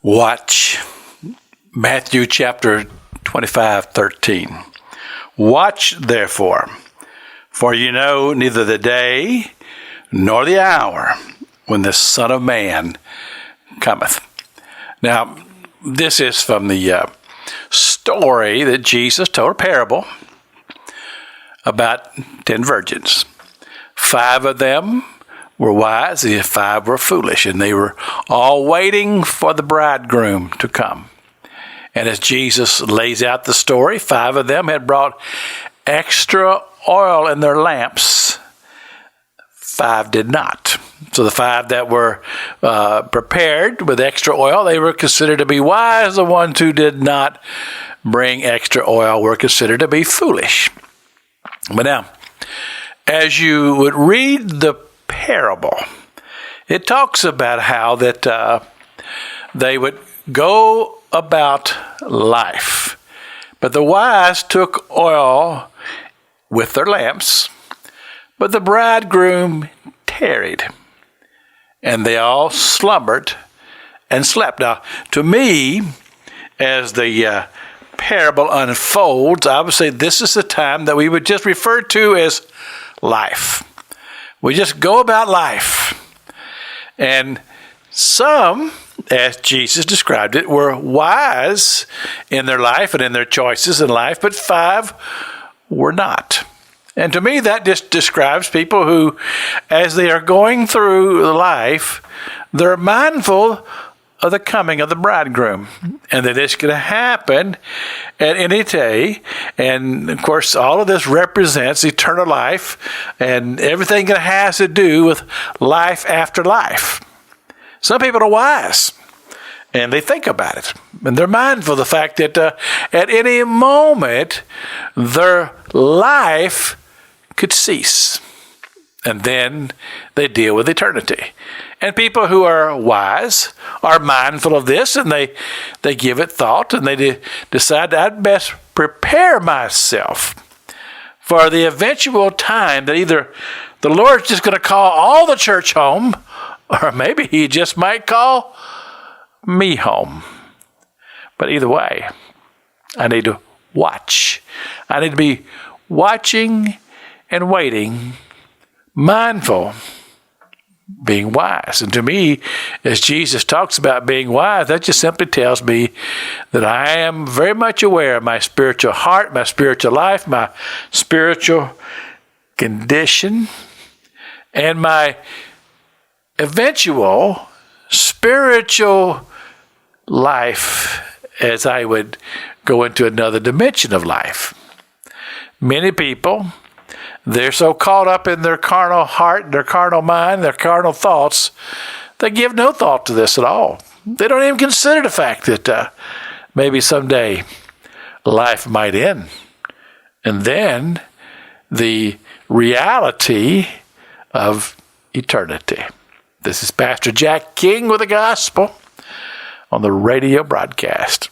Watch. Matthew chapter 25:13. Watch therefore, for you know neither the day nor the hour when the Son of Man cometh. Now, this is from the story that Jesus told, a parable about 10 virgins. 5 of them were wise, and 5 were foolish, and they were all waiting for the bridegroom to come. And as Jesus lays out the story, 5 of them had brought extra oil in their lamps. 5 did not. So the 5 that were prepared with extra oil, they were considered to be wise. The ones who did not bring extra oil were considered to be foolish. But now, as you would read the parable, it talks about how that they would go about life. But the wise took oil with their lamps, but the bridegroom tarried, and they all slumbered and slept. Now, to me, as the parable unfolds, I would say this is the time that we would just refer to as life. We just go about life. And some, as Jesus described it, were wise in their life and in their choices in life, but 5 were not. And to me, that just describes people who, as they are going through life, they're mindful of the coming of the bridegroom, and that it's going to happen at any day. And of course, all of this represents eternal life, and everything it has to do with life after life. Some people are wise, and they think about it, and they're mindful of the fact that at any moment, their life could cease, and then they deal with eternity. And people who are wise are mindful of this, and they give it thought, and they decide that I'd best prepare myself for the eventual time that either the Lord's just going to call all the church home, or maybe he just might call me home. But either way, I need to watch. I need to be watching and waiting, mindful, being wise. And to me, as Jesus talks about being wise, that just simply tells me that I am very much aware of my spiritual heart, my spiritual life, my spiritual condition, and my eventual spiritual life as I would go into another dimension of life. Many people, they're so caught up in their carnal heart, their carnal mind, their carnal thoughts, they give no thought to this at all. They don't even consider the fact that maybe someday life might end. And then the reality of eternity. This is Pastor Jack King with the gospel on the radio broadcast.